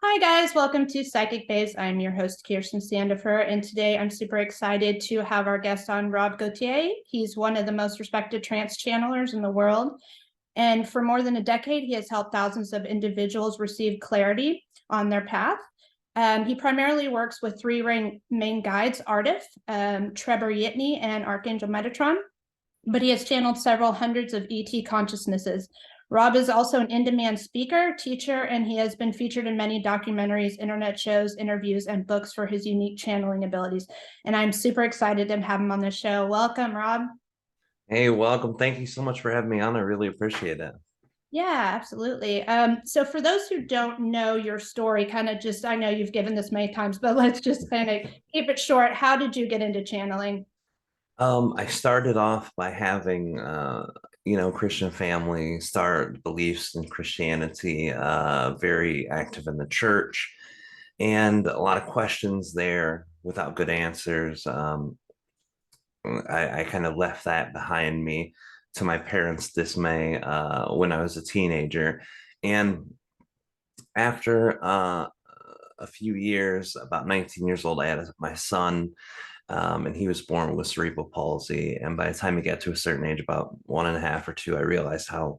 Hi, guys. Welcome to Psychic Bays. I'm your host, Kirsten Sandifer, and today I'm super excited to have our guest on, Rob Gaultier. He's one of the most respected trance channelers in the world. And for more than a decade, he has helped thousands of individuals receive clarity on their path. He primarily works with three main guides, Ardif, Treb, and Archangel Metatron, but he has channeled several hundreds of ET consciousnesses. Rob is also an in-demand speaker, teacher, and he has been featured in many documentaries, internet shows, interviews, and books for his unique channeling abilities. And I'm super excited to have him on the show. Welcome, Rob. Hey, welcome. Thank you so much for having me on. I really appreciate it. Yeah, absolutely. So for those who don't know your story, kind of just, I know you've given this many times, but let's just kind of keep it short. How did you get into channeling? I started off by having, Christian family, start beliefs in Christianity, very active in the church, and a lot of questions there without good answers. I kind of left that behind me to my parents' dismay when I was a teenager. And after a few years, about 19 years old, I had my son, and he was born with cerebral palsy. And by the time he got to a certain age, about one and a half or two, I realized how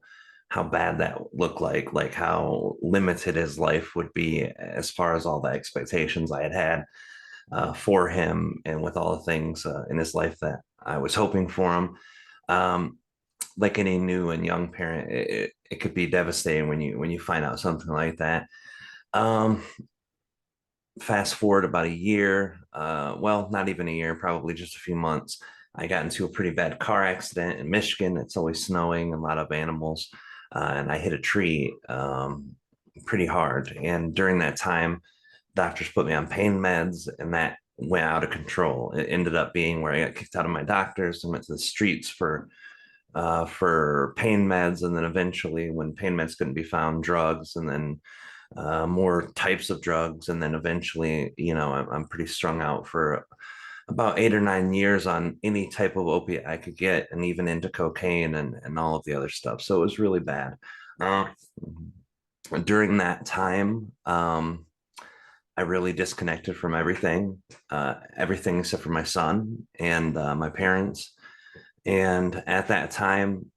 bad that looked like how limited his life would be as far as all the expectations I had had for him, and with all the things in his life that I was hoping for him. Um, like any new and young parent, it could be devastating when you find out something like that. Um, Fast forward about a year, well, not even a year, probably just a few months. I got into a pretty bad car accident in Michigan. It's always snowing, a lot of animals, and I hit a tree pretty hard. And during that time, doctors put me on pain meds, and that went out of control. It ended up being where I got kicked out of my doctors and went to the streets for pain meds, and then eventually, when pain meds couldn't be found, drugs, and then more types of drugs, and then eventually, I'm pretty strung out for about 8 or 9 years on any type of opiate I could get, and even into cocaine and all of the other stuff. So it was really bad. Uh, During that time, I really disconnected from everything except for my son and my parents. And at that time,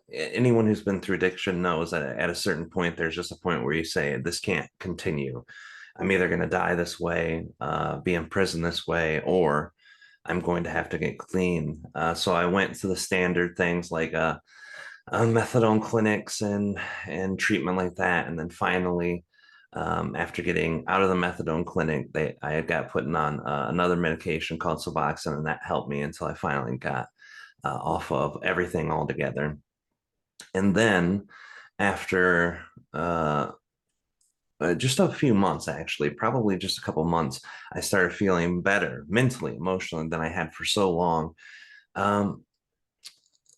anyone who's been through addiction knows that at a certain point, there's just a point where you say, this can't continue. I'm either going to die this way, be in prison this way, or I'm going to have to get clean. So I went to the standard things like methadone clinics and treatment like that. And then finally, after getting out of the methadone clinic, I had got put on another medication called Suboxone, and that helped me until I finally got off of everything altogether. And then after just a few months, actually, probably just a couple months, I started feeling better mentally, emotionally than I had for so long. Um,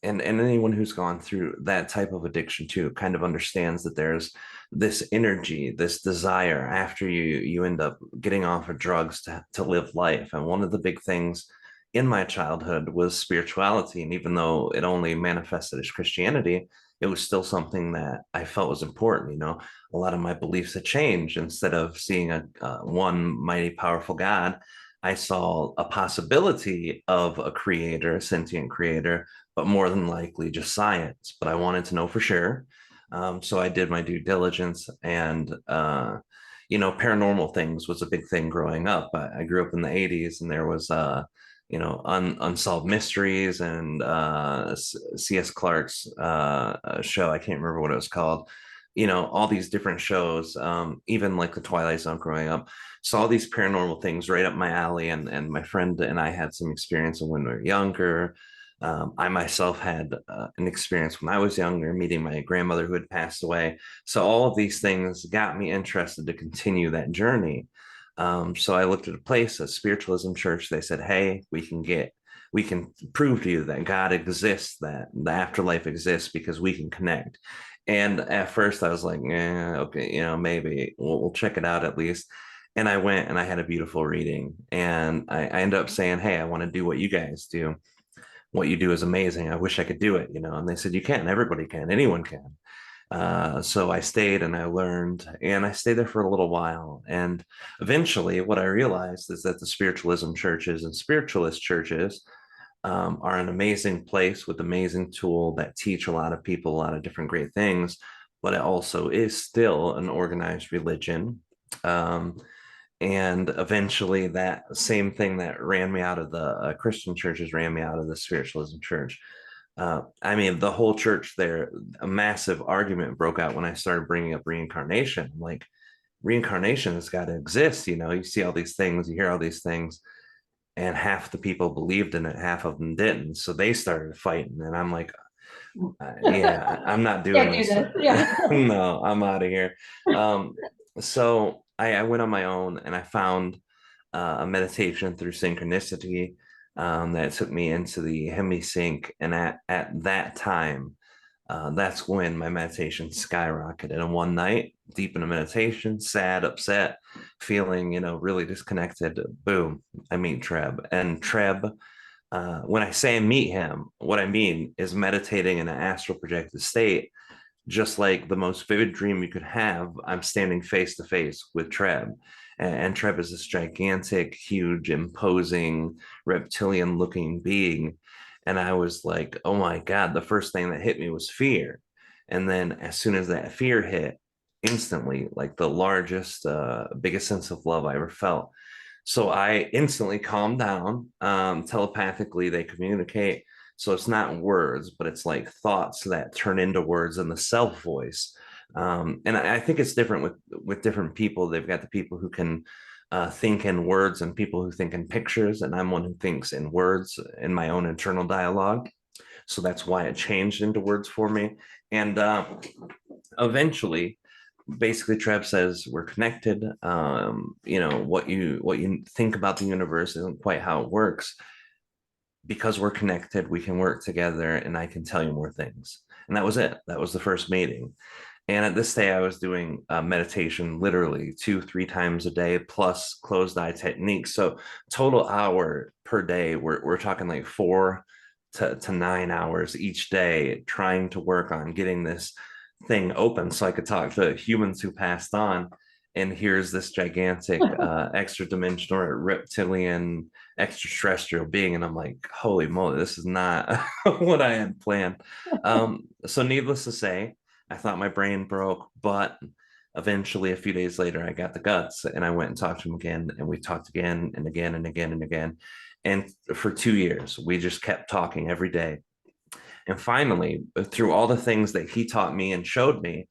and anyone who's gone through that type of addiction too kind of understands that there's this energy, this desire after you end up getting off of drugs to live life. And one of the big things in my childhood was spirituality, and even though it only manifested as Christianity, it was still something that I felt was important. A lot of my beliefs had changed. Instead of seeing a one mighty powerful God, I saw a possibility of a creator, a sentient creator, but more than likely just science. But I wanted to know for sure. So I did my due diligence, and paranormal things was a big thing growing up. I grew up in the 80s, and there was unsolved mysteries, and C.S. Clarke's show. I can't remember what it was called. All these different shows, even like the Twilight Zone growing up. Saw these paranormal things right up my alley, and my friend and I had some experience when we were younger. I myself had an experience when I was younger, meeting my grandmother who had passed away. So all of these things got me interested to continue that journey. So I looked at a place, a spiritualism church. They said, "Hey, we can prove to you that God exists, that the afterlife exists, because we can connect." And at first, I was like, "Yeah, okay, maybe we'll check it out at least." And I went and I had a beautiful reading, and I ended up saying, "Hey, I want to do what you guys do. What you do is amazing. I wish I could do it." And they said, "You can. Everybody can. Anyone can." So I stayed and I learned, and I stayed there for a little while. And eventually, what I realized is that the spiritualism churches and spiritualist churches are an amazing place with amazing tool that teach a lot of people a lot of different great things, but it also is still an organized religion. Um, and eventually, that same thing that ran me out of the Christian churches ran me out of the spiritualism church. I mean, the whole church there, a massive argument broke out when I started bringing up reincarnation. Like, reincarnation has got to exist. You see all these things, you hear all these things, and half the people believed in it, half of them didn't. So they started fighting, and I'm like, yeah, I'm not doing Can't do this. this. Yeah. No, I'm out of here. Um, so I went on my own and I found a meditation through synchronicity that took me into the hemisync. And at that time, that's when my meditation skyrocketed. And one night, deep in a meditation, sad, upset, feeling, really disconnected, boom, I meet Treb. And Treb, when I say meet him, what I mean is meditating in an astral projected state, just like the most vivid dream you could have. I'm standing face to face with Treb. And Treb is this gigantic, huge, imposing, reptilian looking being. And I was like, oh my God, the first thing that hit me was fear. And then as soon as that fear hit, instantly, like the largest, biggest sense of love I ever felt. So I instantly calmed down. Telepathically, they communicate. So it's not words, but it's like thoughts that turn into words in the self voice. And I think it's different with different people. They've got the people who can think in words and people who think in pictures. And I'm one who thinks in words in my own internal dialogue. So that's why it changed into words for me. And eventually, basically Treb says we're connected. What you think about the universe isn't quite how it works. Because we're connected, we can work together and I can tell you more things. And that was it. That was the first meeting. And at this day, I was doing meditation literally 2-3 times a day, plus closed eye techniques. So total hour per day, we're talking like 4 to 9 hours each day, trying to work on getting this thing open so I could talk to humans who passed on. And here's this gigantic extra dimensional reptilian extraterrestrial being. And I'm like, holy moly, this is not what I had planned. So needless to say, I thought my brain broke, but eventually a few days later, I got the guts and I went and talked to him again. And we talked again and again and again and again. And for 2 years, we just kept talking every day. And finally, through all the things that he taught me and showed me,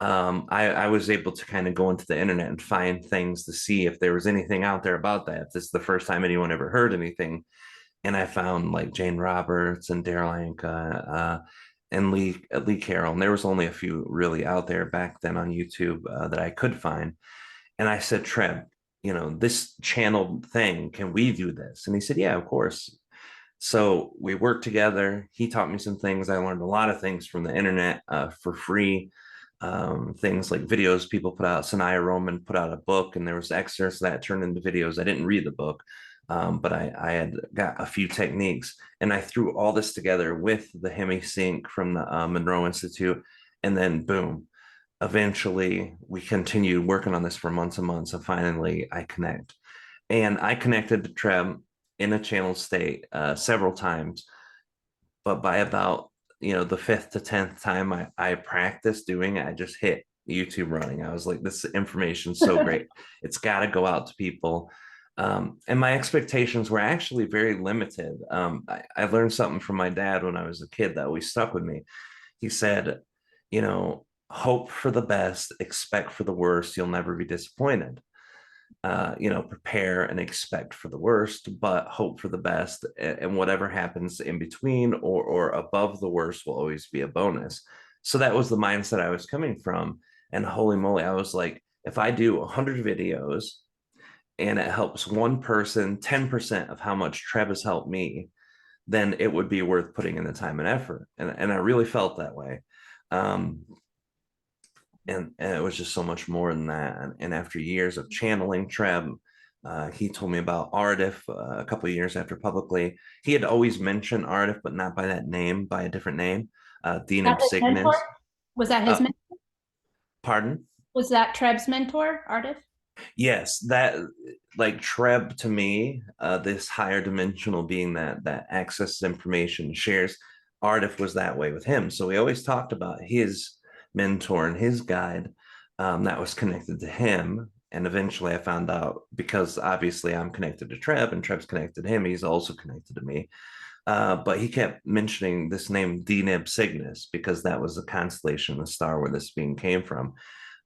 I was able to kind of go into the internet and find things to see if there was anything out there about that. If this is the first time anyone ever heard anything. And I found like Jane Roberts and Daryl Anka and Lee Carroll. And there was only a few really out there back then on YouTube that I could find. And I said, Treb, this channel thing, can we do this? And he said, yeah, of course. So we worked together. He taught me some things. I learned a lot of things from the internet for free. Things like videos people put out. Sanaya Roman put out a book, and there was excerpts that turned into videos. I didn't read the book, but I had got a few techniques, and I threw all this together with the HemiSync from the Monroe Institute, and then boom. Eventually, we continued working on this for months and months, and finally, I connect. And I connected to Treb in a channel state several times, but by about the fifth to 10th time I practiced doing it, I just hit YouTube running. I was like, this information's so great. It's got to go out to people. And my expectations were actually very limited. I learned something from my dad when I was a kid that always stuck with me. He said, hope for the best, expect for the worst, you'll never be disappointed. Prepare and expect for the worst, but hope for the best. And whatever happens in between or above the worst will always be a bonus. So that was the mindset I was coming from. And holy moly, I was like, if I do 100 videos and it helps one person 10% of how much Treb has helped me, then it would be worth putting in the time and effort. And I really felt that way. And it was just so much more than that. And after years of channeling Treb, he told me about Ardif a couple of years after publicly. He had always mentioned Ardif, but not by that name, by a different name, Dean Got of his mentor? Cygnus. Was that his, Uh, pardon? was that Treb's mentor, Ardif? Yes, that like Treb to me, this higher dimensional being that accesses information, shares. Ardif was that way with him. So we always talked about his mentor and his guide that was connected to him. And eventually I found out because obviously I'm connected to Treb and Treb's connected to him, he's also connected to me. But he kept mentioning this name Deneb Cygnus because that was the constellation, the star where this being came from.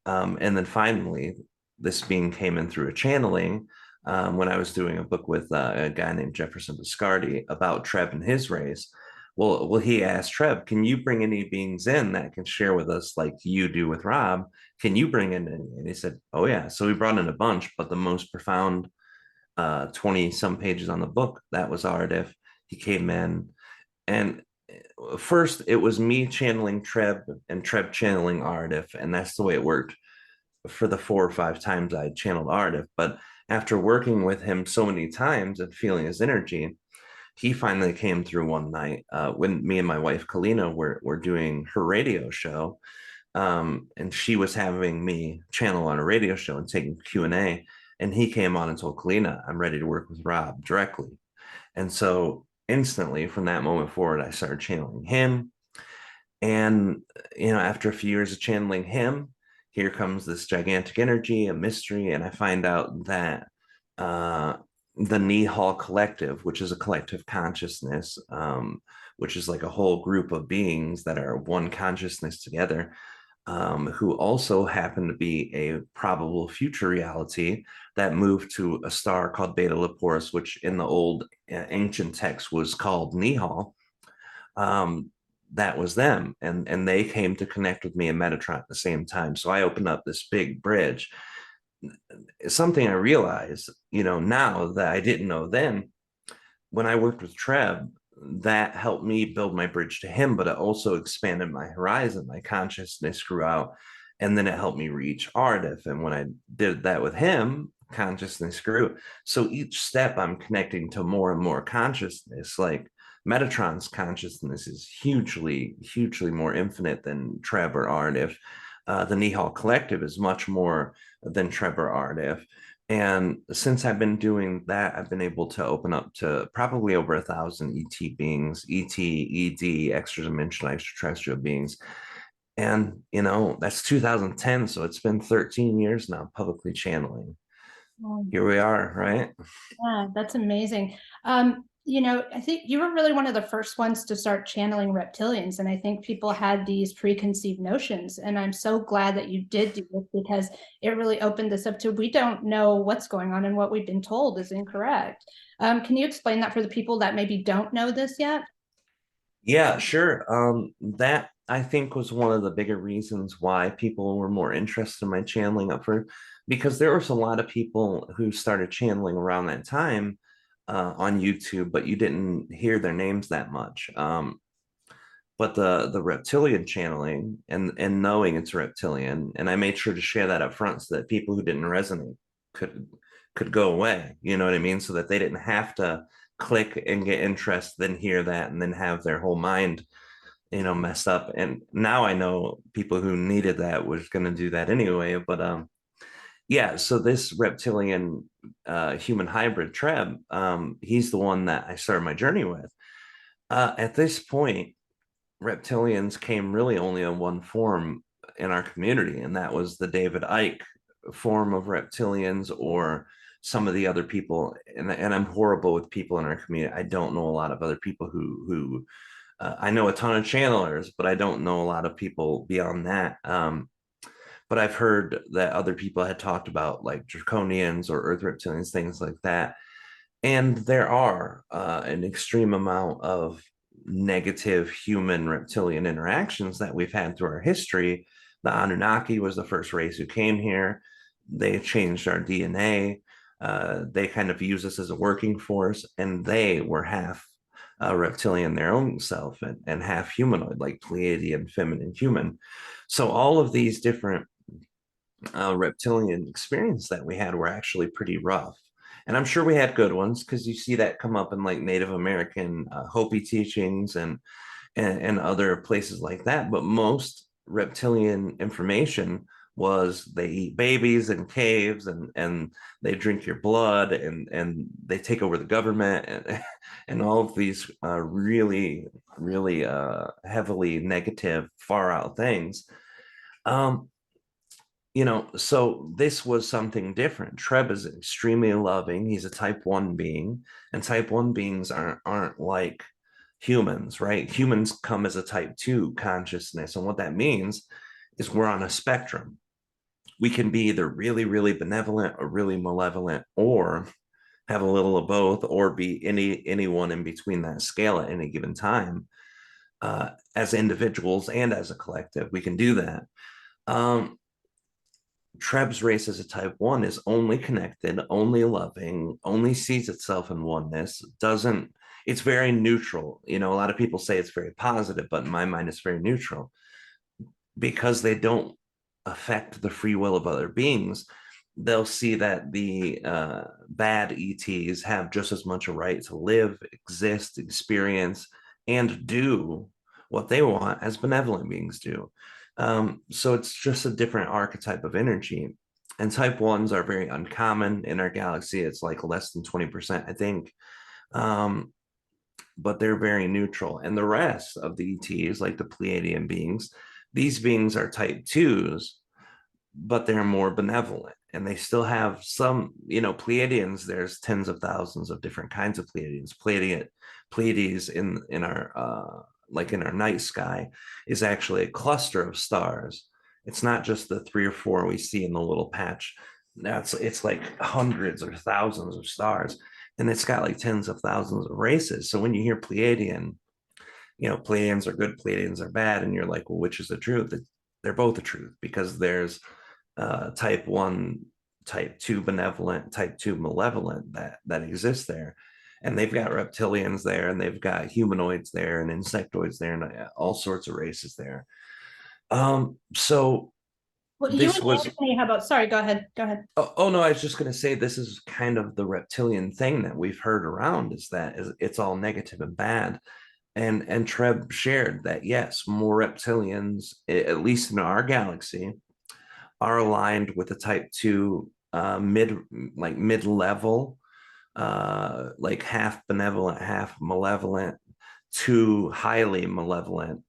And then finally, this being came in through a channeling when I was doing a book with a guy named Jefferson Biscardi about Treb and his race. Well, he asked Treb, "Can you bring any beings in that can share with us like you do with Rob? Can you bring in any?" And he said, "Oh yeah." So we brought in a bunch, but the most profound 20 some pages on the book, that was Ardif. He came in, and first it was me channeling Treb and Treb channeling Ardif, and that's the way it worked for the 4 or 5 times I channeled Ardif. But after working with him so many times and feeling his energy, he finally came through one night when me and my wife Kalina were doing her radio show, and she was having me channel on a radio show and taking Q&A, and he came on and told Kalina, "I'm ready to work with Rob directly." And so instantly from that moment forward, I started channeling him. And, after a few years of channeling him, here comes this gigantic energy, a mystery. And I find out that the Nihal Collective, which is a collective consciousness, which is like a whole group of beings that are one consciousness together, who also happen to be a probable future reality that moved to a star called Beta Leporis, which in the old ancient text was called Nihal. Um, that was them, and they came to connect with me and Metatron at the same time. So I opened up this big bridge. Something I realized, now that I didn't know then, when I worked with Treb, that helped me build my bridge to him, but it also expanded my horizon. My consciousness grew out, and then it helped me reach Ardif. And when I did that with him, consciousness grew. So each step, I'm connecting to more and more consciousness. Like Metatron's consciousness is hugely, hugely more infinite than Treb or Ardif. The Nihal Collective is much more than Treb or Ardif. And since I've been doing that, I've been able to open up to probably over 1,000 ET beings, ET, extra dimensional, extraterrestrial beings. And, that's 2010. So it's been 13 years now publicly channeling. Here we are, right? Yeah, that's amazing. I think you were really one of the first ones to start channeling reptilians, and I think people had these preconceived notions. And I'm so glad that you did do it because it really opened this up to we don't know what's going on and what we've been told is incorrect. Can you explain that for the people that maybe don't know this yet? Yeah, sure. That I think was one of the bigger reasons why people were more interested in my channeling up for, because there was a lot of people who started channeling around that time on YouTube, but you didn't hear their names that much. But the reptilian channeling and knowing it's reptilian, and I made sure to share that up front so that people who didn't resonate could could go away. You know what I mean? So that they didn't have to click and get interest, then hear that, and then have their whole mind, messed up. And now I know people who needed that was going to do that anyway. But yeah. So this reptilian human hybrid Treb, he's the one that I started my journey with. At this point, reptilians came really only in one form in our community, and that was the David Icke form of reptilians, or some of the other people. And I'm horrible with people in our community. I don't know a lot of other people who I know a ton of channelers, but I don't know a lot of people beyond that. But I've heard that other people had talked about like draconians or earth reptilians, things like that. And there are an extreme amount of negative human reptilian interactions that we've had through our history. The Anunnaki was the first race who came here. They changed our DNA. They kind of use us as a working force, and they were half reptilian their own self, and half humanoid, like Pleiadian, feminine human. So all of these different reptilian experience that we had were actually pretty rough. And I'm sure we had good ones because you see that come up in like Native American Hopi teachings and other places like that. But most reptilian information was they eat babies in caves, and they drink your blood, and they take over the government, and all of these really heavily negative, far out things. um so this was something different. Treb is extremely loving. He's a type 1 being, and type 1 beings aren't like humans, right? Humans come as a type 2 consciousness, and what that means is we're on a spectrum. We can be either really, really benevolent or really malevolent, or have a little of both, or be anyone in between that scale at any given time. As individuals and as a collective, we can do that. um Treb's race as a type 1 is only connected, only loving, only sees itself in oneness, doesn't, it's very neutral. A lot of people say it's very positive, but in my mind, it's very neutral because they don't affect the free will of other beings. They'll see that the bad ETs have just as much a right to live, exist, experience, and do what they want as benevolent beings do. So it's just a different archetype of energy. And type 1s are very uncommon in our galaxy. It's like less than 20%, I think. But they're very neutral. And the rest of the ETs, like the Pleiadian beings, these beings are type 2s, but they're more benevolent, and they still have some, Pleiadians. There's tens of thousands of different kinds of Pleiadians. Pleiades in our like in our night sky is actually a cluster of stars. It's not just the 3 or 4 we see in the little patch. That's It's like hundreds or thousands of stars, and it's got like tens of thousands of races. So when you hear Pleiadian, Pleiadians are good, Pleiadians are bad, and you're like, well, which is the truth? They're both the truth, because there's type 1, type 2 benevolent, type 2 malevolent that exists there. And they've got reptilians there, and they've got humanoids there, and insectoids there, and all sorts of races there. So Well, you this and was Anthony, how about, sorry, go ahead. Go ahead. oh no, I was just going to say, this is kind of the reptilian thing that we've heard around, is that it's all negative and bad. And Treb shared that, yes, more reptilians, at least in our galaxy, are aligned with the type 2 mid-level, like half benevolent, half malevolent, to highly malevolent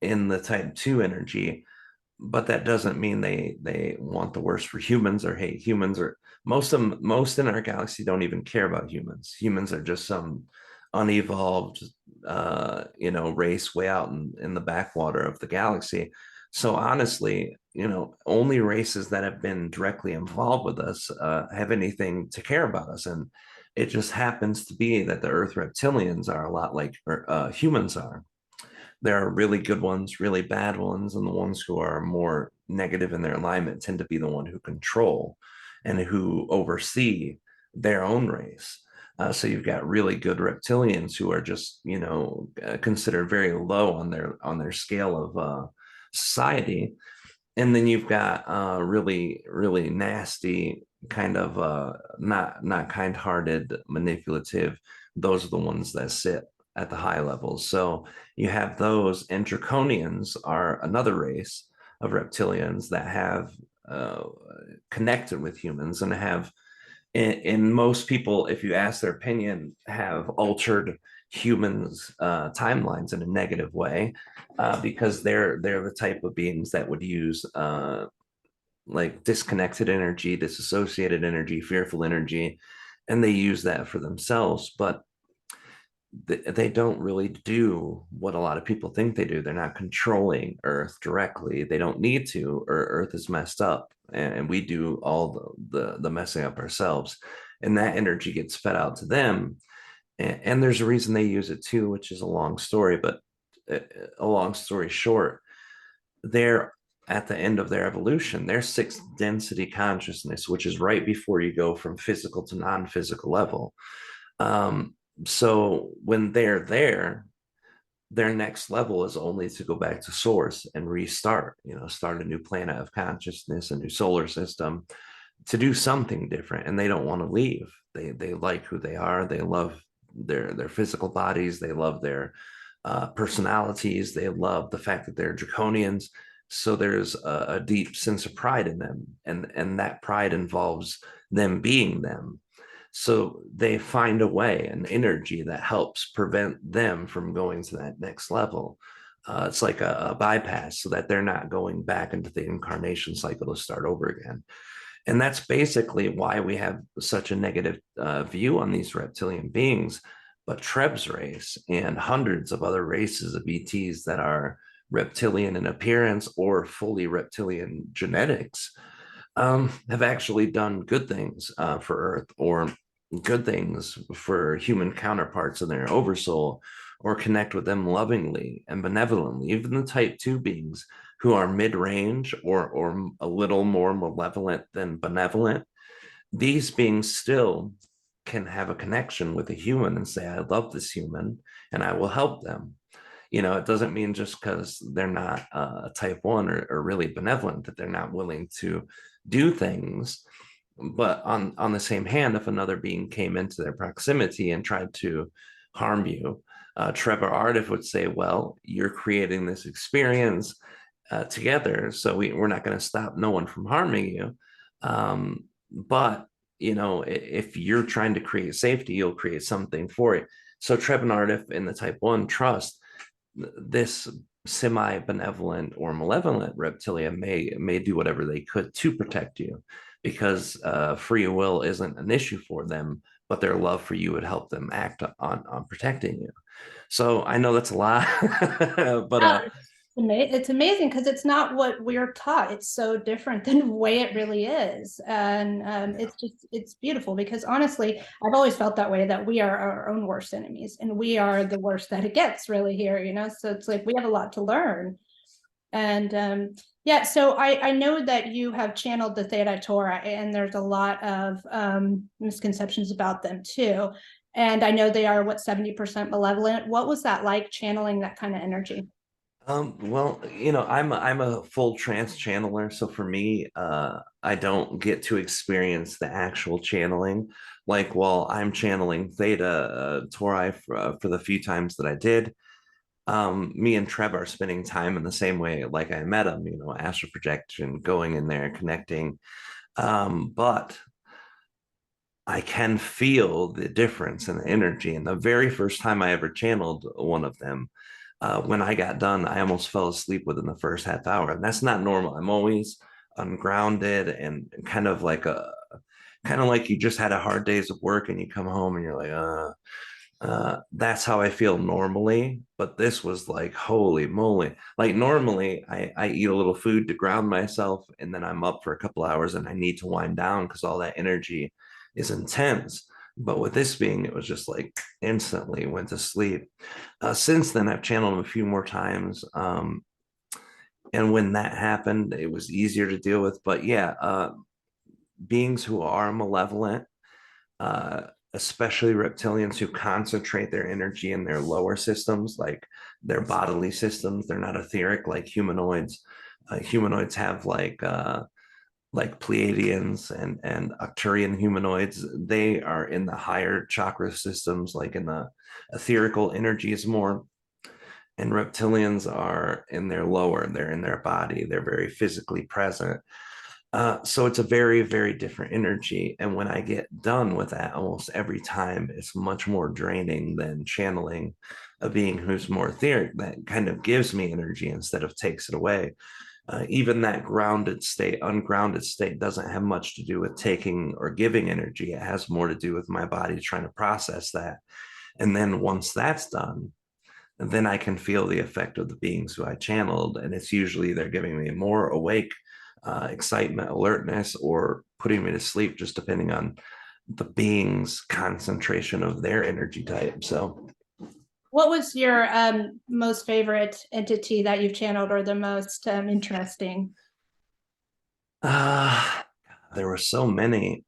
in the type 2 energy. But that doesn't mean they want the worst for humans or hate humans. Or most in our galaxy don't even care about humans. Humans are just some unevolved race way out in the backwater of the galaxy. So honestly, only races that have been directly involved with us have anything to care about us. And it just happens to be that the Earth reptilians are a lot like humans are. There are really good ones, really bad ones, and the ones who are more negative in their alignment tend to be the one who control and who oversee their own race. So you've got really good reptilians who are just, considered very low on their scale of society. And then you've got really, really nasty, kind of not kind-hearted, manipulative. Those are the ones that sit at the high levels. So you have those, and draconians are another race of reptilians that have connected with humans, and have, in most people, if you ask their opinion, have altered humans' timelines in a negative way, because they're the type of beings that would use like disconnected energy, disassociated energy, fearful energy, and they use that for themselves. But they don't really do what a lot of people think they do. They're not controlling Earth directly. They don't need to, or Earth is messed up, and we do all the messing up ourselves. And that energy gets fed out to them. And there's a reason they use it too, which is a long story. But a long story short, they're at the end of their evolution, their sixth density consciousness, which is right before you go from physical to non-physical level. So when they're there, their next level is only to go back to source and restart, start a new planet of consciousness, a new solar system, to do something different. And they don't want to leave. They like who they are. They love their physical bodies. They love their personalities. They love the fact that they're draconians. So there's a deep sense of pride in them, and that pride involves them being them. So they find a way, an energy that helps prevent them from going to that next level. It's like a bypass so that they're not going back into the incarnation cycle to start over again. And that's basically why we have such a negative view on these reptilian beings. But Treb's race and hundreds of other races of ETs that are reptilian in appearance or fully reptilian genetics have actually done good things for Earth, or good things for human counterparts in their oversoul, or connect with them lovingly and benevolently. Even the type 2 beings who are mid-range or a little more malevolent than benevolent, these beings still can have a connection with a human and say, I love this human and I will help them. It doesn't mean just because they're not type 1 or really benevolent that they're not willing to do things. But on the same hand, if another being came into their proximity and tried to harm you, Trevor Ardif would say, well, you're creating this experience together, so we're not going to stop no one from harming you. But if you're trying to create safety, you'll create something for it. So Treb and Ardif in the type 1 trust this semi-benevolent or malevolent reptilian may do whatever they could to protect you, because free will isn't an issue for them, but their love for you would help them act on protecting you. So I know that's a lot, but It's amazing because it's not what we're taught. It's so different than the way it really is. And it's beautiful because honestly, I've always felt that way, that we are our own worst enemies and we are the worst that it gets really here, So it's like we have a lot to learn. And yeah, so I know that you have channeled the Theta Torah, and there's a lot of misconceptions about them too. And I know they are 70% malevolent. What was that like, channeling that kind of energy? Well, I'm a full trance channeler, so for me, I don't get to experience the actual channeling. Like while I'm channeling Theta Tori for the few times that I did, me and Treb are spending time in the same way like I met him, astral projection, going in there, connecting. But I can feel the difference in the energy. And the very first time I ever channeled one of them, when I got done, I almost fell asleep within the first half hour. And that's not normal. I'm always ungrounded and kind of like you just had a hard days of work and you come home and you're like, that's how I feel normally. But this was like, holy moly. Like normally I eat a little food to ground myself and then I'm up for a couple hours and I need to wind down because all that energy is intense. But with this being, it was just like instantly went to sleep. Since then, I've channeled them a few more times. And when that happened, it was easier to deal with. But yeah, beings who are malevolent, uh, especially reptilians who concentrate their energy in their lower systems, like their bodily systems. They're not etheric like humanoids. Humanoids have like Pleiadians and Arcturian humanoids. They are in the higher chakra systems, like in the etherical energies more. And reptilians are in their lower, they're in their body, they're very physically present. So it's a very, very different energy. And when I get done with that, almost every time, it's much more draining than channeling a being who's more etheric, that kind of gives me energy instead of takes it away. Even that grounded state, ungrounded state doesn't have much to do with taking or giving energy. It has more to do with my body trying to process that. And then once that's done, then I can feel the effect of the beings who I channeled. And it's usually they're giving me more awake, excitement, alertness, or putting me to sleep, just depending on the being's concentration of their energy type. So, What was your most favorite entity that you've channeled, or the most interesting? uh, there were so many.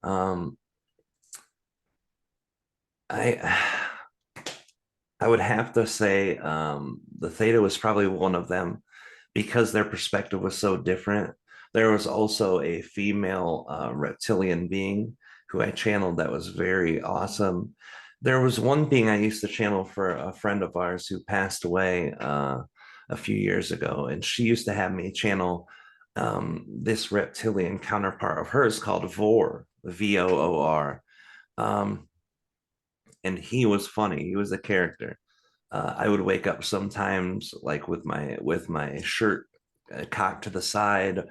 I I would have to say the Theta was probably one of them because their perspective was so different. There was also a female reptilian being who I channeled that was very awesome. There was one being I used to channel for a friend of ours who passed away a few years ago, and she used to have me channel this reptilian counterpart of hers called Vor, Voor. Um, and he was funny. He was a character. I would wake up sometimes like with my shirt cocked to the side,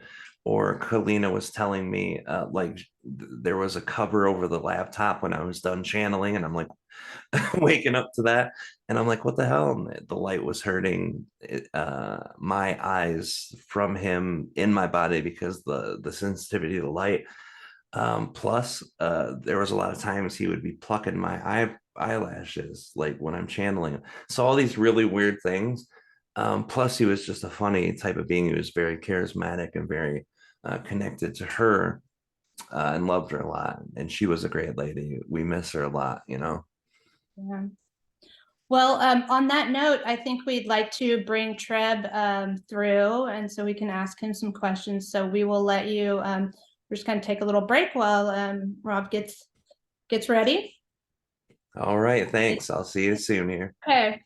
or Kalina was telling me there was a cover over the laptop when I was done channeling, and I'm like waking up to that, and I'm like, what the hell? And the light was hurting my eyes from him in my body because the sensitivity of the light. Plus, there was a lot of times he would be plucking my eyelashes, like when I'm channeling. So all these really weird things. Plus, he was just a funny type of being. He was very charismatic and very connected to her, and loved her a lot. And she was a great lady. We miss her a lot, you know. Yeah. Well, on that note, I think we'd like to bring Treb through, and so we can ask him some questions. So we will let you. We're just going to take a little break while Rob gets ready. All right, thanks. I'll see you soon here. Okay.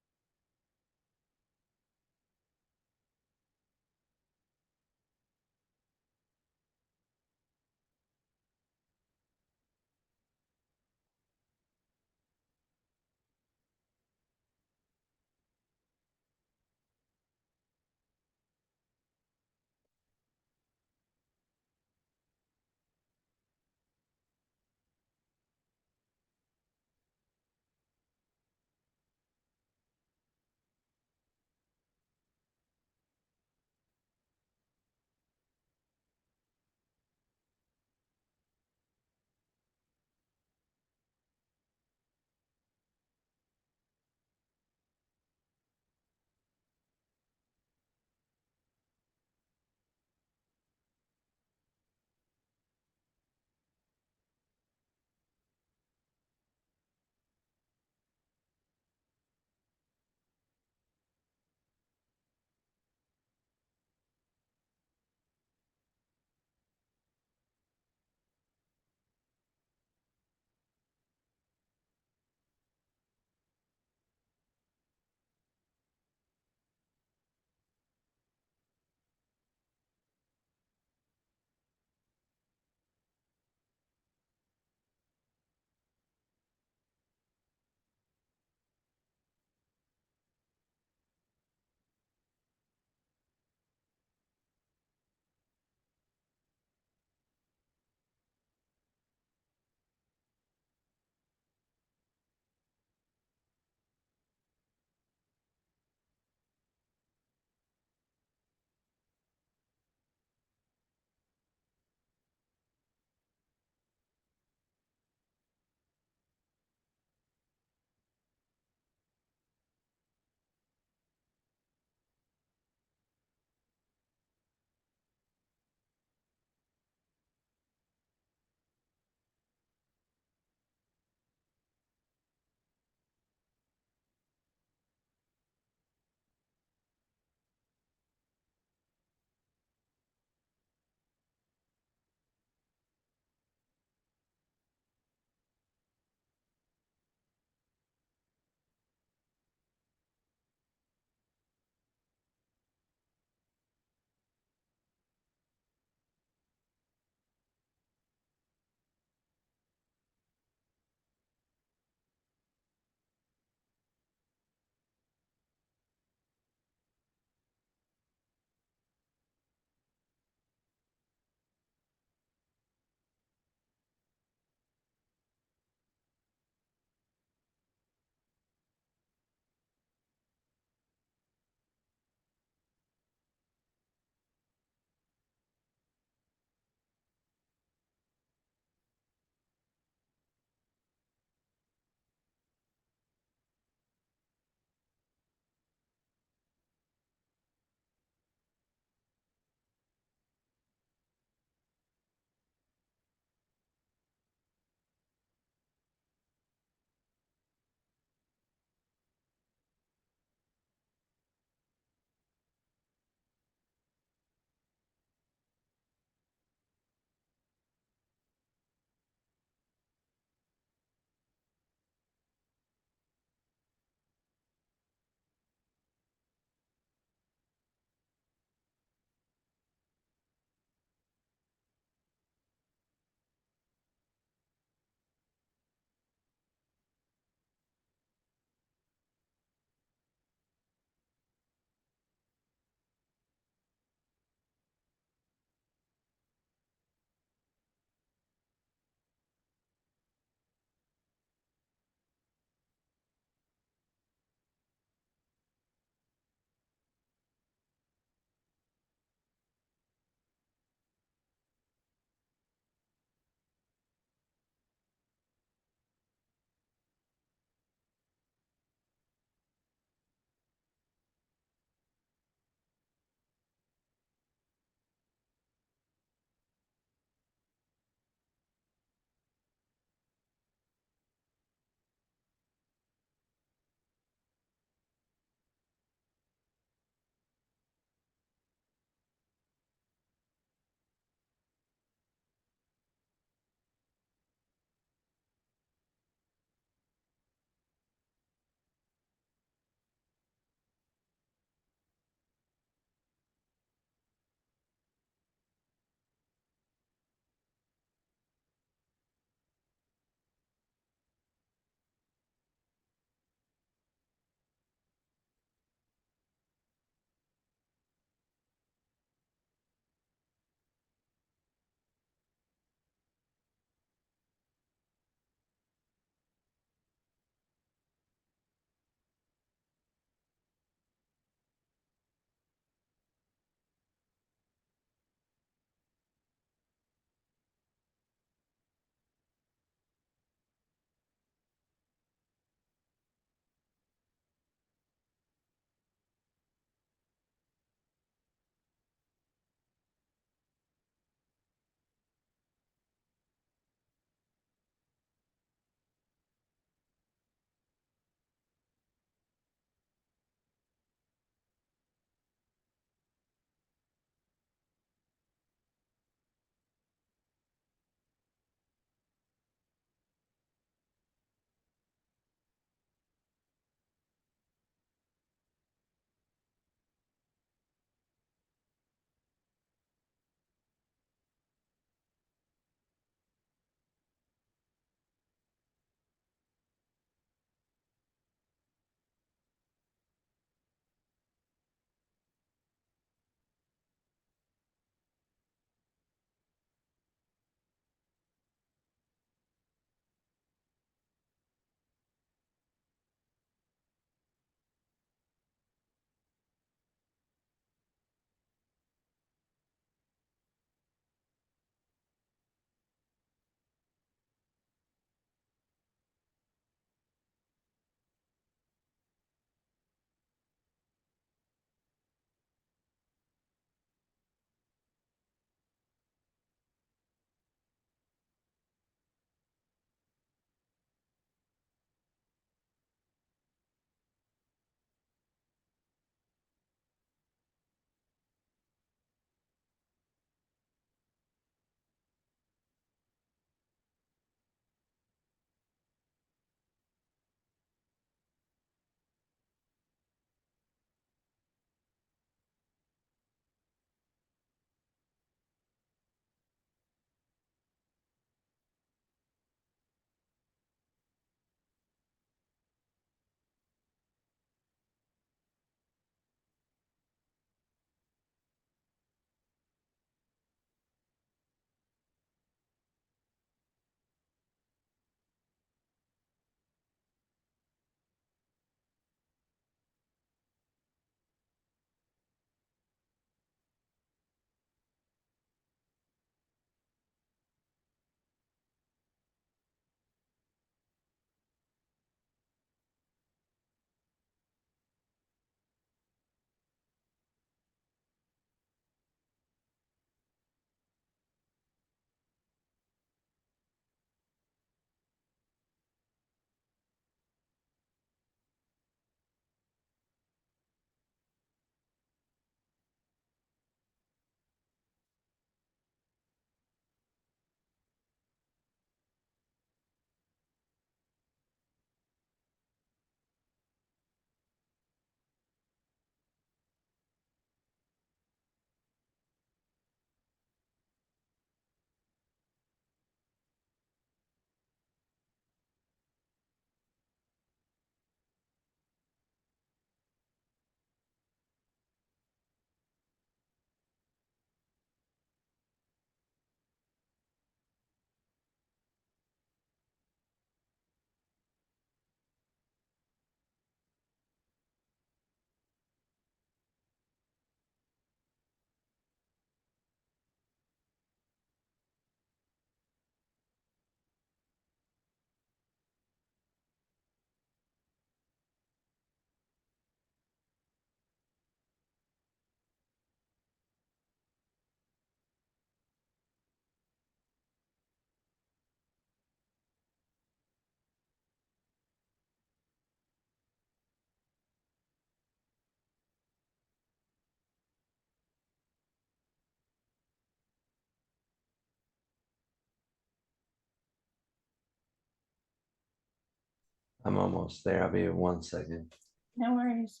I'm almost there. I'll be in 1 second. No worries.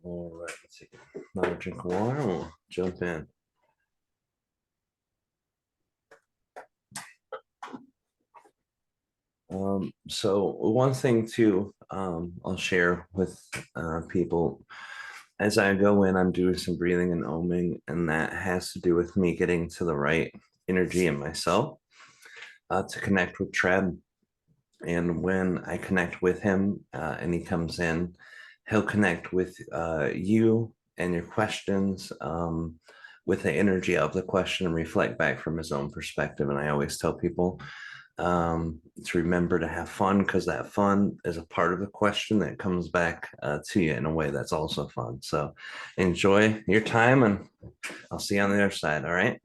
All right, let's take another drink of water. We'll jump in. So one thing too, I'll share with people as I go in, I'm doing some breathing and oming, and that has to do with me getting to the right energy in myself to connect with Treb. And when I connect with him and he comes in, he'll connect with you and your questions with the energy of the question and reflect back from his own perspective. And I always tell people to remember to have fun because that fun is a part of the question that comes back to you in a way that's also fun. So enjoy your time and I'll see you on the other side. All right.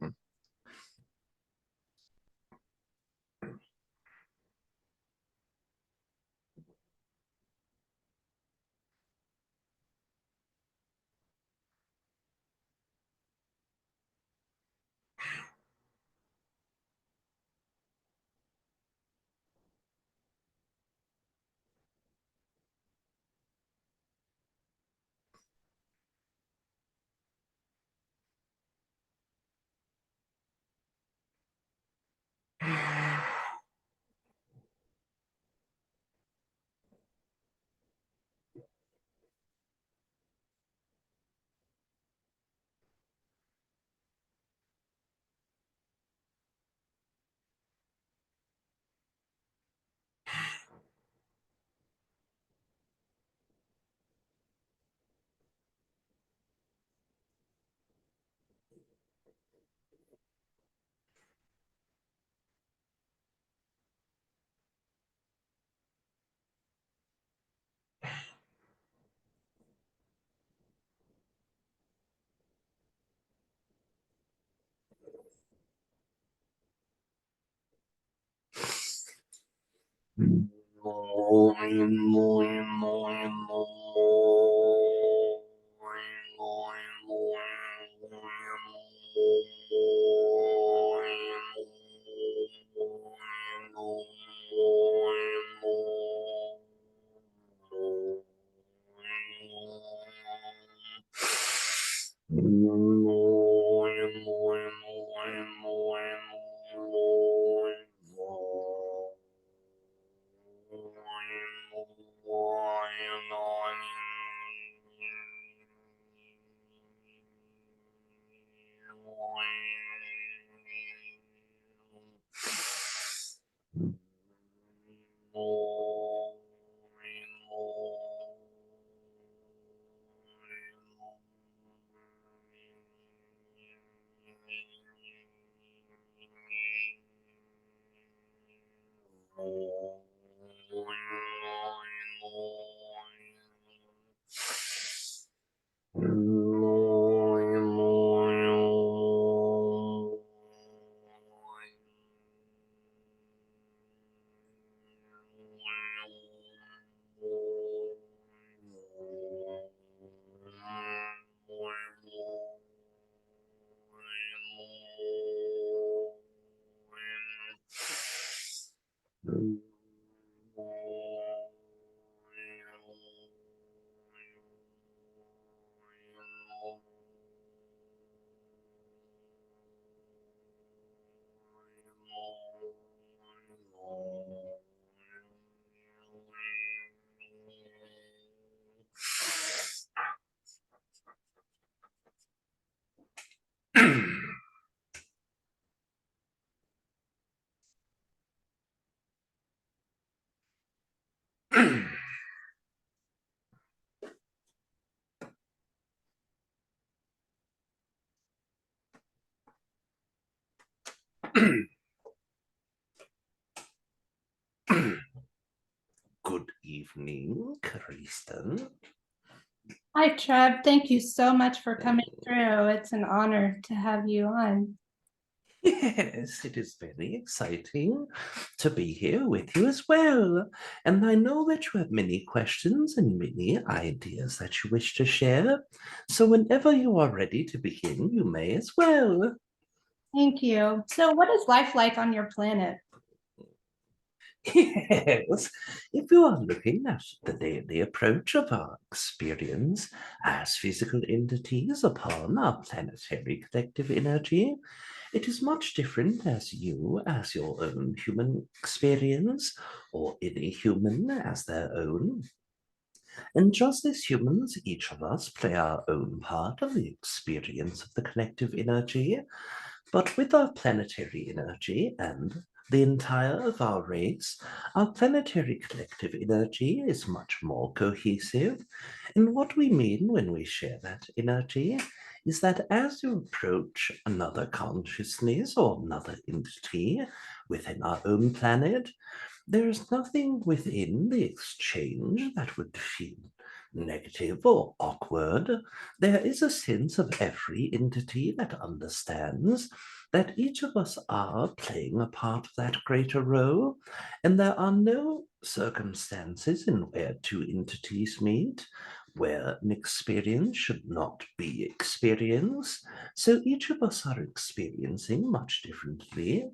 evening, Kristen. Hi, Treb. Thank you so much for coming through. It's an honor to have you on. Yes, it is very exciting to be here with you as well. And I know that you have many questions and many ideas that you wish to share. So whenever you are ready to begin, you may as well. Thank you. So, what is life like on your planet? Yes, if you are looking at the daily approach of our experience as physical entities upon our planetary collective energy, it is much different as you, as your own human experience, or any human as their own. And just as humans, each of us play our own part of the experience of the collective energy, but with our planetary energy and the entire of our race, our planetary collective energy is much more cohesive. And what we mean when we share that energy is that as you approach another consciousness or another entity within our own planet, there is nothing within the exchange that would feel negative or awkward. There is a sense of every entity that understands that each of us are playing a part of that greater role, and there are no circumstances in where two entities meet where an experience should not be experienced. So each of us are experiencing much differently.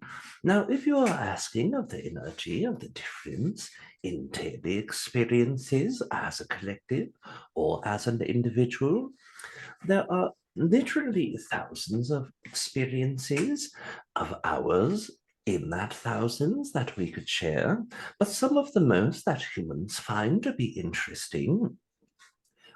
Now, if you are asking of the energy of the difference in daily experiences as a collective or as an individual, there are literally thousands of experiences of ours in that thousands that we could share, but some of the most that humans find to be interesting.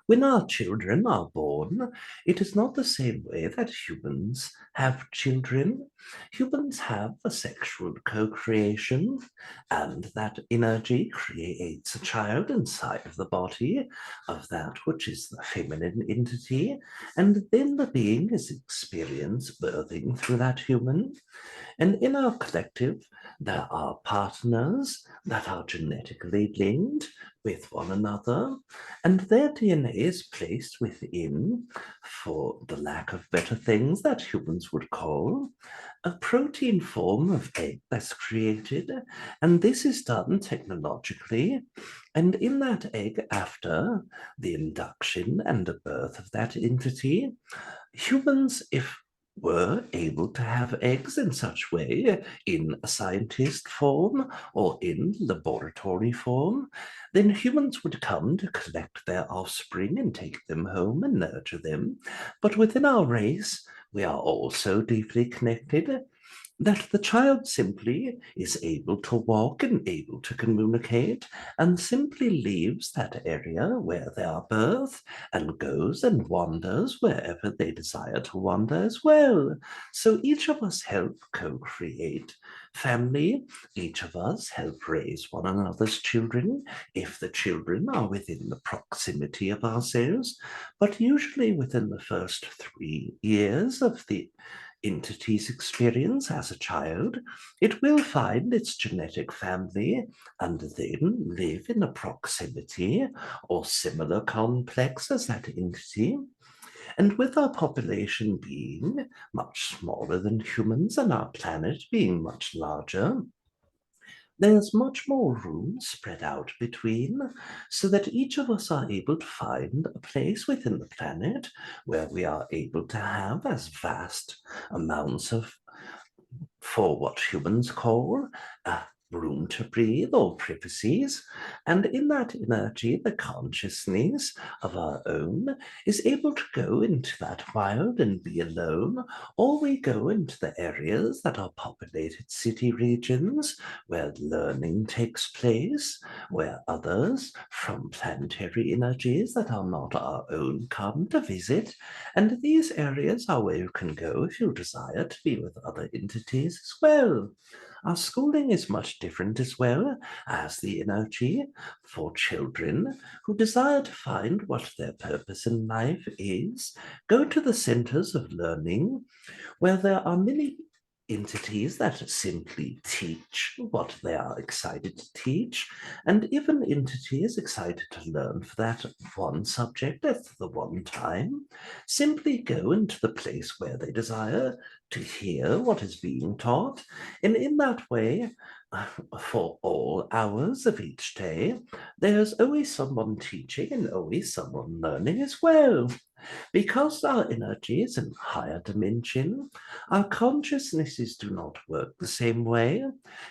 When our children are born, it is not the same way that humans have children. Humans have a sexual co-creation, and that energy creates a child inside of the body of that which is the feminine entity, and then the being is experienced birthing through that human. And in our collective, there are partners that are genetically linked with one another, and their DNA is placed within, for the lack of better things that humans would call, a protein form of egg that's created, and this is done technologically. And in that egg, after the induction and the birth of that entity, humans, if were able to have eggs in such way in a scientist form or in laboratory form, then humans would come to collect their offspring and take them home and nurture them. But within our race, we are all so deeply connected that the child simply is able to walk and able to communicate and simply leaves that area where they are birthed and goes and wanders wherever they desire to wander as well. So each of us help co-create family. Each of us help raise one another's children if the children are within the proximity of ourselves, but usually within the first 3 years of the entity's experience as a child, it will find its genetic family and then live in a proximity or similar complex as that entity. And with our population being much smaller than humans and our planet being much larger, there's much more room spread out between, so that each of us are able to find a place within the planet where we are able to have as vast amounts of, for what humans call, room to breathe or privacies. And in that energy, the consciousness of our own is able to go into that wild and be alone, or we go into the areas that are populated city regions where learning takes place, where others from planetary energies that are not our own come to visit. And these areas are where you can go if you desire to be with other entities as well. Our schooling is much different as well as the energy for children who desire to find what their purpose in life is. Go to the centers of learning where there are many entities that simply teach what they are excited to teach, and if an entity is excited to learn for that one subject at the one time, simply go into the place where they desire to hear what is being taught, and in that way, for all hours of each day, there's always someone teaching and always someone learning as well. Because our energy is in higher dimension, our consciousnesses do not work the same way.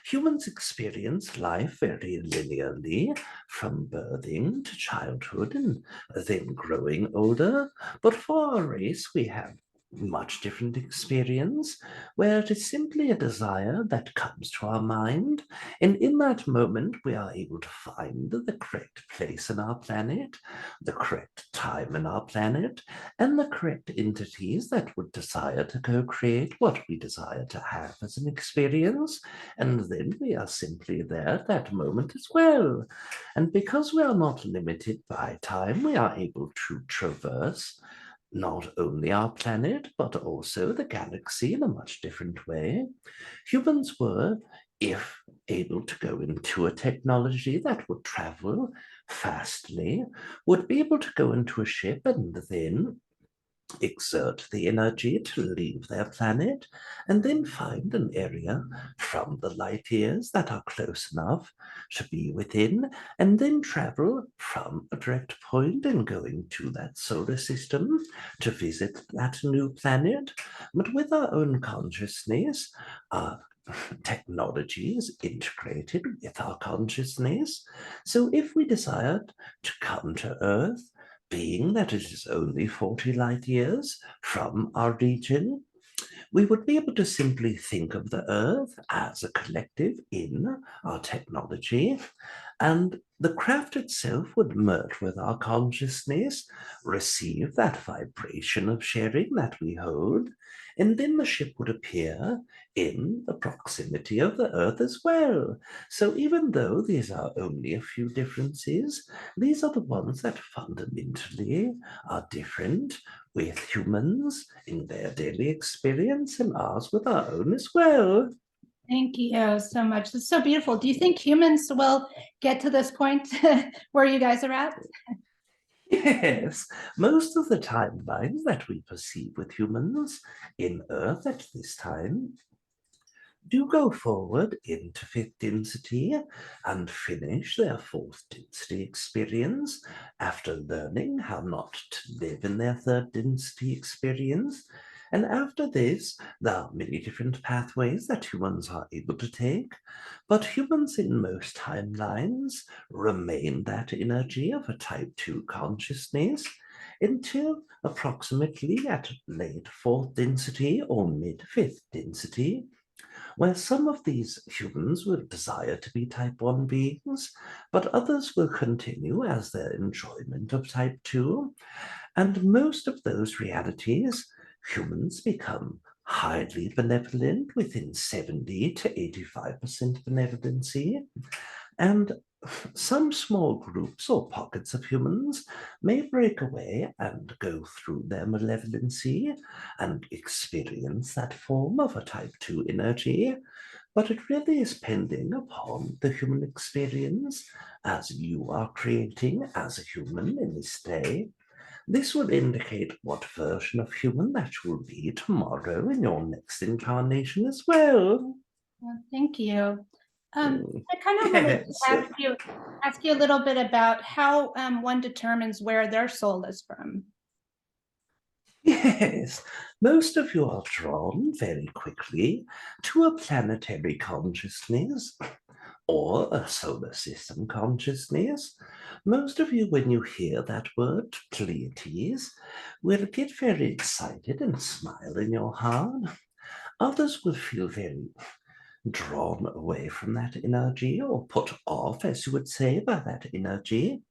Humans experience life very linearly, from birthing to childhood and then growing older. But for our race, we have much different experience, where it is simply a desire that comes to our mind, and in that moment we are able to find the correct place in our planet, the correct time in our planet, and the correct entities that would desire to co-create what we desire to have as an experience, and then we are simply there at that moment as well. And because we are not limited by time, we are able to traverse not only our planet, but also the galaxy in a much different way. Humans were, if able to go into a technology that would travel fastly, would be able to go into a ship and then exert the energy to leave their planet, and then find an area from the light years that are close enough to be within, and then travel from a direct point and going to that solar system to visit that new planet. But with our own consciousness, our technology is integrated with our consciousness. So if we desired to come to Earth, being that it is only 40 light years from our region, we would be able to simply think of the Earth as a collective in our technology, and the craft itself would merge with our consciousness, receive that vibration of sharing that we hold, and then the ship would appear in the proximity of the Earth as well. So even though these are only a few differences, these are the ones that fundamentally are different with humans in their daily experience and ours with our own as well. Thank you so much. It's so beautiful. Do you think humans will get to this point where you guys are at? Yes, most of the timelines that we perceive with humans in Earth at this time do go forward into fifth density and finish their fourth density experience after learning how not to live in their third density experience. And after this, there are many different pathways that humans are able to take, but humans in most timelines remain that energy of a type 2 consciousness until approximately at late fourth density or mid fifth density, where some of these humans will desire to be type 1 beings, but others will continue as their enjoyment of type 2. And most of those realities, humans become highly benevolent within 70 to 85% benevolency, and some small groups or pockets of humans may break away and go through their malevolency and experience that form of a type 2 energy, but it really is pending upon the human experience as you are creating as a human in this day. This will indicate what version of human that you will be tomorrow in your next incarnation as well. Well, thank you. Mm, I kind of wanted to yes. ask you a little bit about how one determines where their soul is from. Yes, most of you are drawn very quickly to a planetary consciousness or a solar system consciousness. Most of you, when you hear that word, Pleiades, will get very excited and smile in your heart. Others will feel very drawn away from that energy or put off, as you would say, by that energy.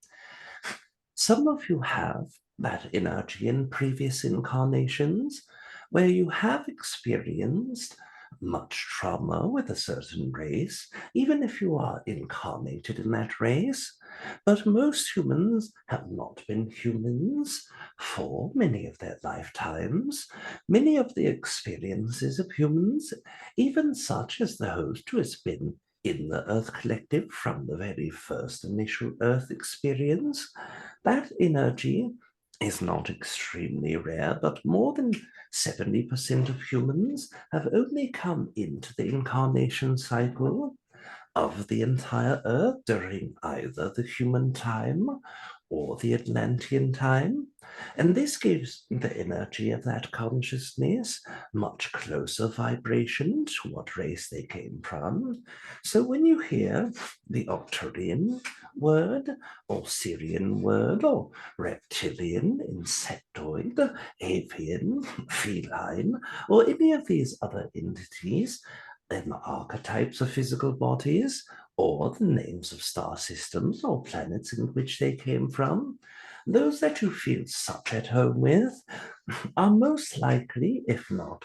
Some of you have that energy in previous incarnations where you have experienced much trauma with a certain race, even if you are incarnated in that race. But most humans have not been humans for many of their lifetimes. Many of the experiences of humans, even such as the host who has been in the Earth Collective from the very first initial Earth experience, that energy is not extremely rare, but more than 70% of humans have only come into the incarnation cycle of the entire Earth during either the human time or the Atlantean time. And this gives the energy of that consciousness much closer vibration to what race they came from. So when you hear the Arcturian word, or Syrian word, or reptilian, insectoid, avian, feline, or any of these other entities, then archetypes of physical bodies, or the names of star systems or planets in which they came from, those that you feel such at home with are most likely, if not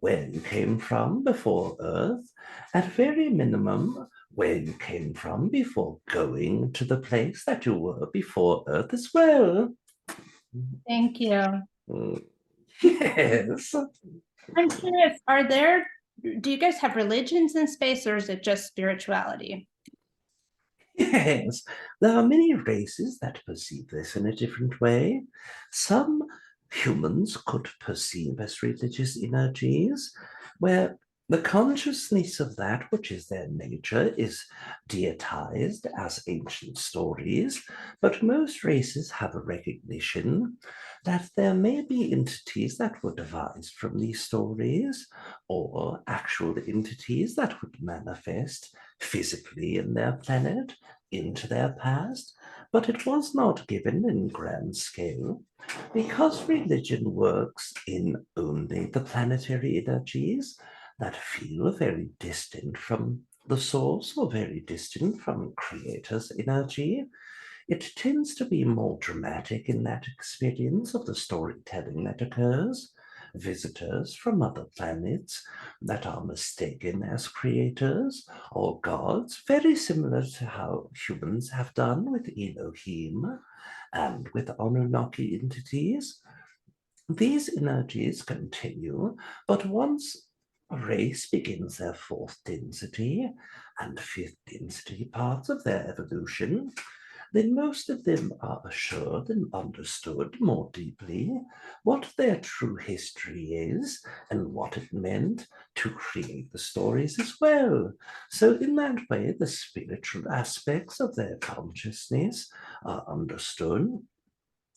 where you came from before Earth, at very minimum, where you came from before going to the place that you were before Earth as well. Thank you. Yes. I'm curious, do you guys have religions in space, or is it just spirituality? Yes, there are many races that perceive this in a different way. Some humans could perceive as religious energies, where the consciousness of that which is their nature is deitized as ancient stories, but most races have a recognition that there may be entities that were devised from these stories, or actual entities that would manifest physically in their planet into their past, but it was not given in grand scale because religion works in only the planetary energies that feel very distant from the source or very distant from creator's energy. It tends to be more dramatic in that experience of the storytelling that occurs. Visitors from other planets that are mistaken as creators or gods, very similar to how humans have done with Elohim and with Anunnaki entities. These energies continue, but once a race begins their fourth density and fifth density parts of their evolution, then most of them are assured and understood more deeply what their true history is and what it meant to create the stories as well. So, in that way, the spiritual aspects of their consciousness are understood.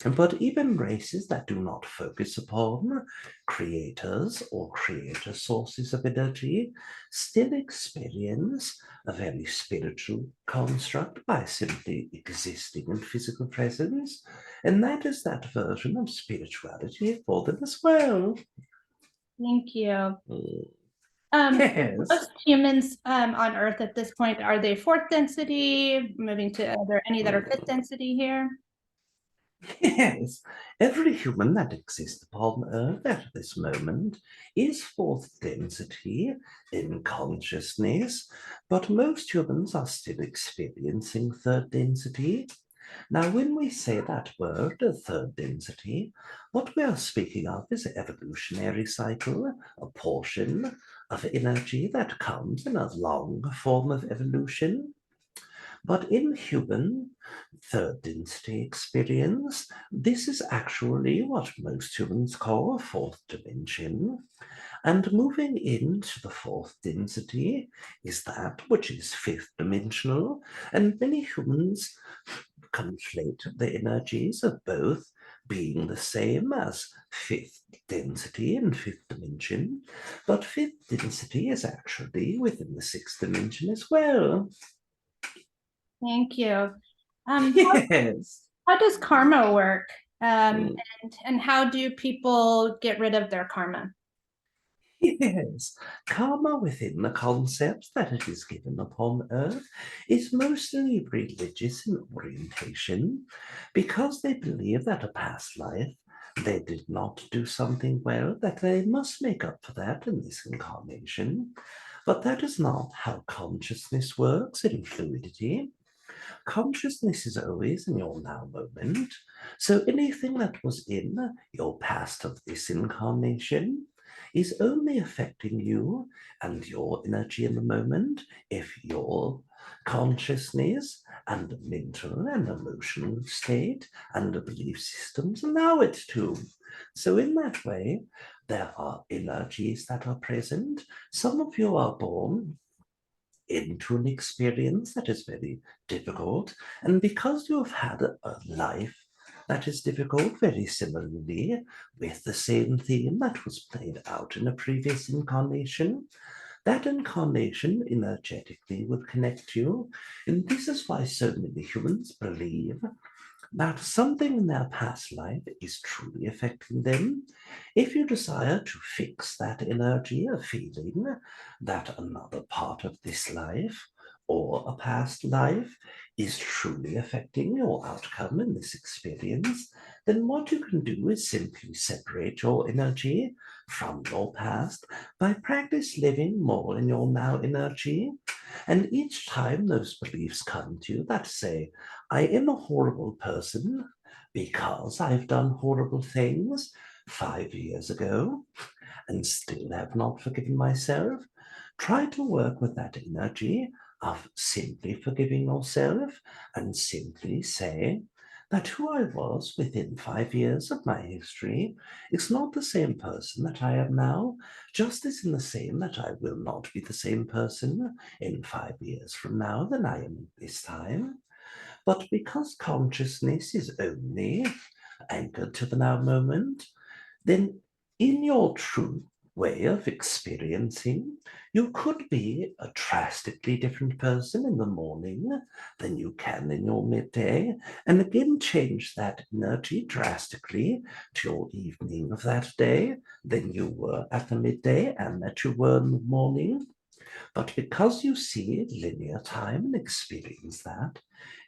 But even races that do not focus upon creators or creator sources of energy still experience a very spiritual construct by simply existing in physical presence. And that is that version of spirituality for them as well. Thank you. Yes. Most humans on Earth at this point, are they fourth density? Are there any that are fifth density here? Yes, every human that exists upon Earth at this moment is fourth density in consciousness, but most humans are still experiencing third density. Now, when we say that word, third density, what we are speaking of is an evolutionary cycle, a portion of energy that comes in a long form of evolution. But in human third density experience, this is actually what most humans call a fourth dimension. And moving into the fourth density is that which is fifth dimensional. And many humans conflate the energies of both being the same as fifth density and fifth dimension. But fifth density is actually within the sixth dimension as well. Thank you. Yes. How does karma work? Mm. And how do people get rid of their karma? Yes, karma within the concepts that it is given upon Earth is mostly religious in orientation because they believe that a past life they did not do something well, that they must make up for that in this incarnation. But that is not how consciousness works in fluidity. Consciousness is always in your now moment. So anything that was in your past of this incarnation is only affecting you and your energy in the moment if your consciousness and mental and emotional state and the belief systems allow it to. So in that way, there are energies that are present. Some of you are born into an experience that is very difficult. And because you have had a life that is difficult, very similarly, with the same theme that was played out in a previous incarnation, that incarnation energetically will connect you. And this is why so many humans believe that something in their past life is truly affecting them. If you desire to fix that energy of feeling that another part of this life or a past life is truly affecting your outcome in this experience, then what you can do is simply separate your energy from your past by practice living more in your now energy. And each time those beliefs come to you that say, I am a horrible person because I've done horrible things 5 years ago and still have not forgiven myself, try to work with that energy of simply forgiving yourself and simply say that who I was within 5 years of my history is not the same person that I am now, just as in the same that I will not be the same person in 5 years from now than I am this time. But because consciousness is only anchored to the now moment, then in your true way of experiencing, you could be a drastically different person in the morning than you can in your midday, and again change that energy drastically to your evening of that day than you were at the midday and that you were in the morning. But because you see linear time and experience that,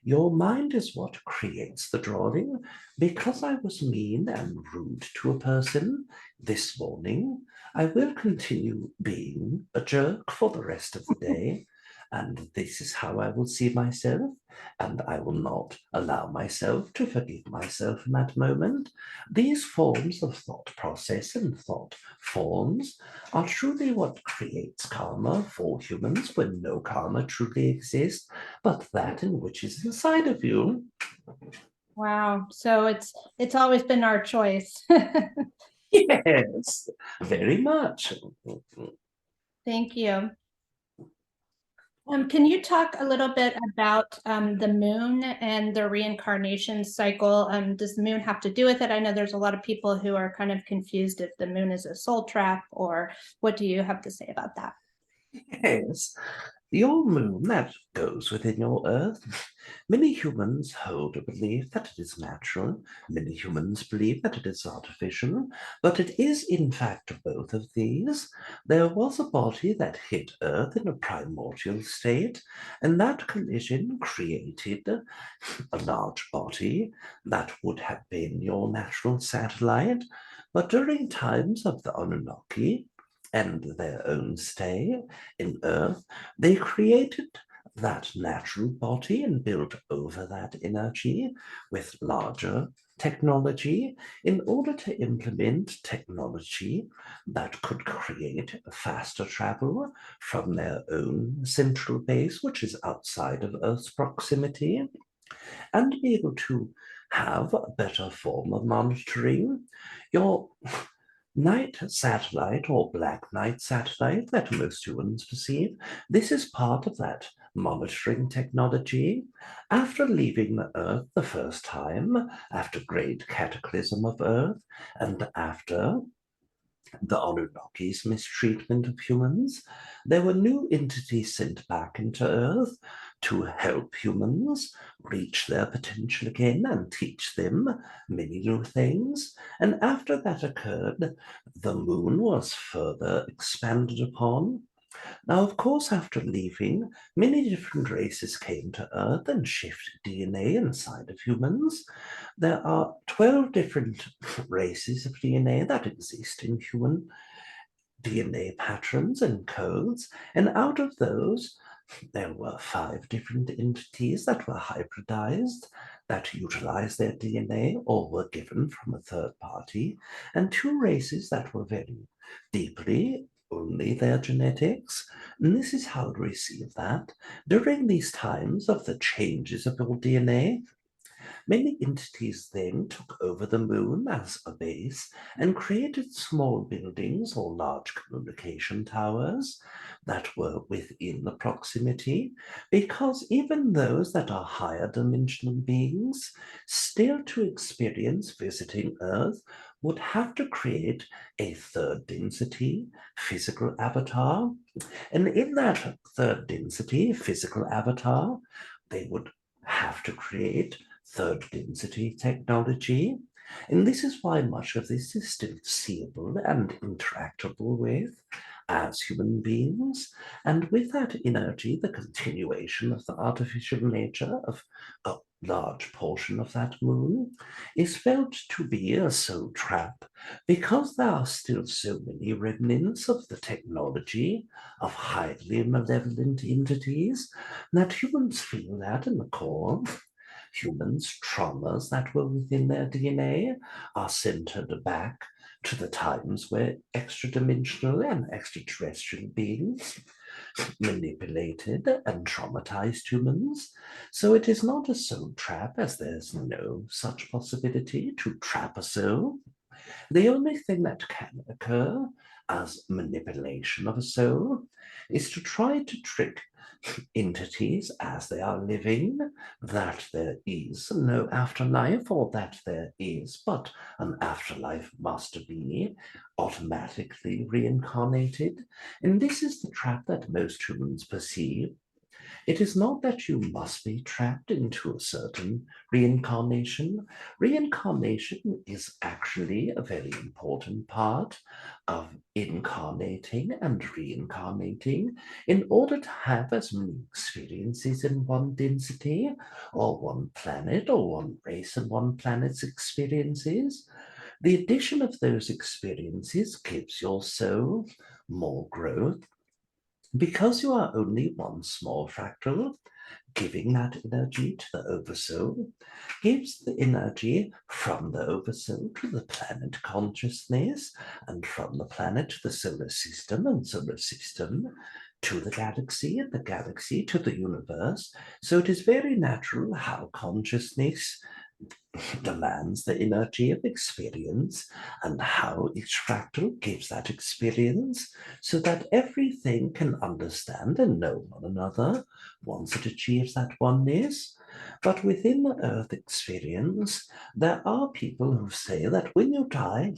your mind is what creates the drawing. Because I was mean and rude to a person this morning, I will continue being a jerk for the rest of the day. And this is how I will see myself, and I will not allow myself to forgive myself in that moment. These forms of thought process and thought forms are truly what creates karma for humans when no karma truly exists, but that in which is inside of you. Wow. So it's always been our choice. Yes, very much. Thank you. Can you talk a little bit about the moon and the reincarnation cycle? Does the moon have to do with it? I know there's a lot of people who are kind of confused if the moon is a soul trap, or what do you have to say about that? Yes, your moon that goes within your earth. Many humans hold a belief that it is natural. Many humans believe that it is artificial, but it is in fact both of these. There was a body that hit Earth in a primordial state, and that collision created a large body that would have been your natural satellite. But during times of the Anunnaki and their own stay in Earth, they created that natural body and built over that energy with larger technology in order to implement technology that could create faster travel from their own central base, which is outside of Earth's proximity, and be able to have a better form of monitoring. Your night satellite or black night satellite that most humans perceive, this is part of that monitoring technology. After leaving the Earth the first time, after great cataclysm of Earth, and after the Anunnaki's mistreatment of humans, there were new entities sent back into Earth to help humans reach their potential again and teach them many new things. And after that occurred, the moon was further expanded upon. Now, of course, after leaving, many different races came to Earth and shifted DNA inside of humans. There are 12 different races of DNA that exist in human DNA patterns and codes, and out of those, there were 5 different entities that were hybridized, that utilized their DNA or were given from a third party, and 2 races that were very deeply only their genetics. And this is how to receive that. During these times of the changes of your DNA, many entities then took over the moon as a base and created small buildings or large communication towers that were within the proximity, because even those that are higher dimensional beings, still to experience visiting Earth, would have to create a third density physical avatar. And in that third density physical avatar, they would have to create third density technology. And this is why much of this is still seeable and interactable with as human beings. And with that energy, the continuation of the artificial nature of a large portion of that moon is felt to be a soul trap, because there are still so many remnants of the technology of highly malevolent entities that humans feel that in the core. Humans' traumas that were within their DNA are centered back to the times where extra-dimensional and extraterrestrial beings manipulated and traumatized humans. So it is not a soul trap, as there's no such possibility to trap a soul. The only thing that can occur as manipulation of a soul is to try to trick entities as they are living that there is no afterlife, or that there is but an afterlife must be automatically reincarnated. And this is the trap that most humans perceive. It is not that you must be trapped into a certain reincarnation. Reincarnation is actually a very important part of incarnating and reincarnating in order to have as many experiences in one density, or one planet, or one race and one planet's experiences. The addition of those experiences gives your soul more growth, because you are only one small fractal. Giving that energy to the oversoul gives the energy from the oversoul to the planet consciousness, and from the planet to the solar system, and solar system to the galaxy, and the galaxy to the universe. So it is very natural how consciousness demands the energy of experience, and how each fractal gives that experience, so that everything can understand and know one another once it achieves that oneness. But within the Earth experience, there are people who say that when you die,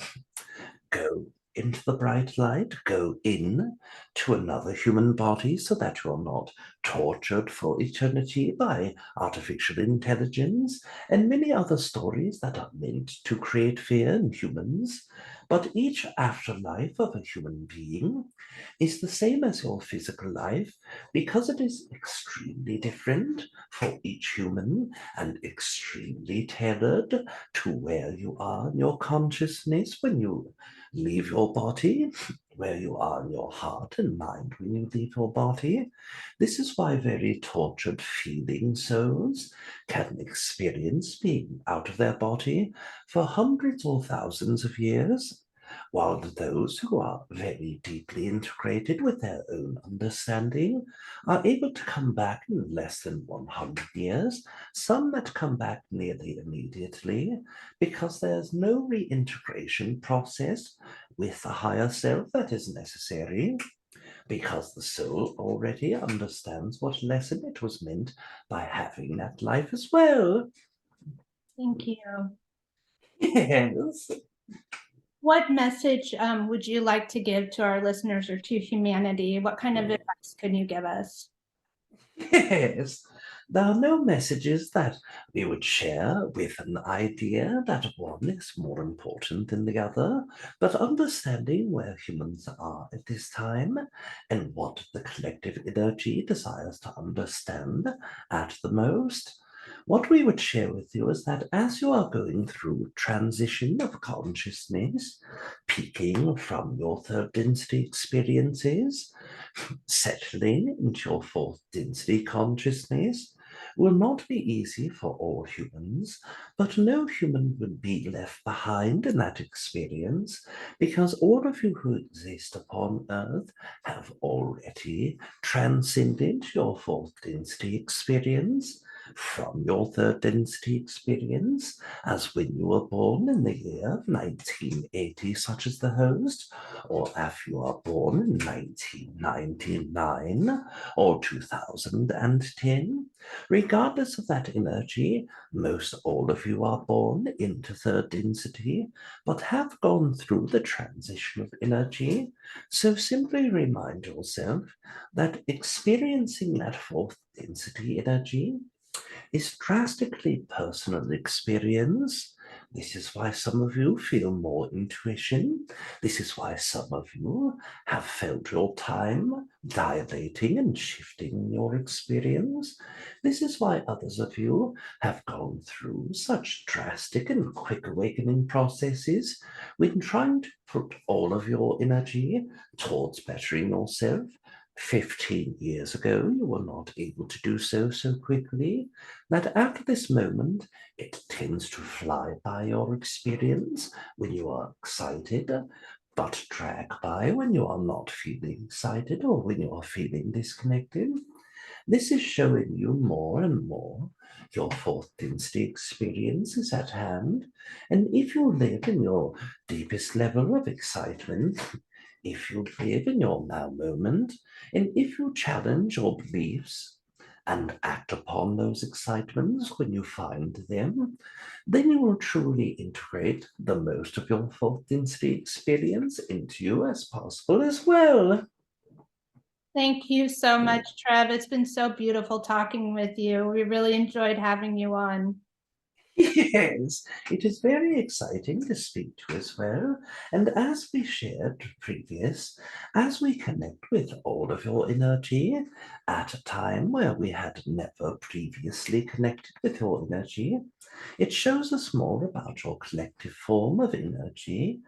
go into the bright light, go in to another human body, so that you're not tortured for eternity by artificial intelligence, and many other stories that are meant to create fear in humans. But each afterlife of a human being is the same as your physical life, because it is extremely different for each human and extremely tailored to where you are in your consciousness when you leave your body, where you are in your heart and mind when you leave your body. This is why very tortured feeling souls can experience being out of their body for hundreds or thousands of years, while those who are very deeply integrated with their own understanding are able to come back in less than 100 years, some that come back nearly immediately, because there's no reintegration process with the higher self that is necessary, because the soul already understands what lesson it was meant by having that life as well. Thank you. Yes. What message would you like to give to our listeners or to humanity? What kind of advice can you give us? Yes. There are no messages that we would share with an idea that one is more important than the other, but understanding where humans are at this time and what the collective energy desires to understand at the most. What we would share with you is that as you are going through transition of consciousness, peaking from your third density experiences, settling into your fourth density consciousness, will not be easy for all humans, but no human will be left behind in that experience because all of you who exist upon Earth have already transcended your fourth density experience from your third density experience, as when you were born in the year of 1980, such as the host, or if you are born in 1999 or 2010. Regardless of that energy, most all of you are born into third density, but have gone through the transition of energy. So simply remind yourself that experiencing that fourth density energy is drastically personal experience. This is why some of you feel more intuition. This is why some of you have felt your time dilating and shifting your experience. This is why others of you have gone through such drastic and quick awakening processes when trying to put all of your energy towards bettering yourself. 15 years ago, you were not able to do so quickly, that at this moment, it tends to fly by your experience when you are excited, but drag by when you are not feeling excited or when you are feeling disconnected. This is showing you more and more your fourth density experience is at hand, and if you live in your deepest level of excitement, if you live in your now moment, and if you challenge your beliefs and act upon those excitements when you find them, then you will truly integrate the most of your fourth density experience into you as possible as well. Thank you so much, Treb. It's been so beautiful talking with you. We really enjoyed having you on. Yes, it is very exciting to speak to as well. And as we shared previous, as we connect with all of your energy at a time where we had never previously connected with your energy, it shows us more about your collective form of energy.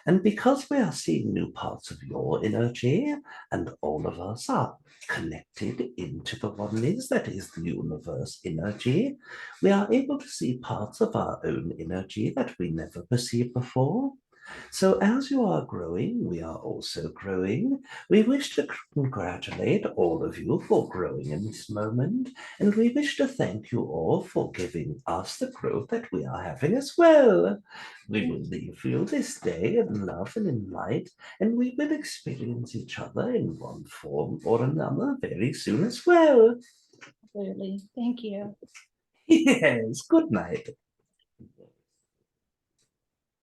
And because we are seeing new parts of your energy, and all of us are connected into the oneness that is the universe energy, we are able to see parts of our own energy that we never perceived before. So as you are growing, we are also growing. We wish to congratulate all of you for growing in this moment, and we wish to thank you all for giving us the growth that we are having as well. We will leave you this day in love and in light, and we will experience each other in one form or another very soon as well. Absolutely. Thank you. Yes, good night.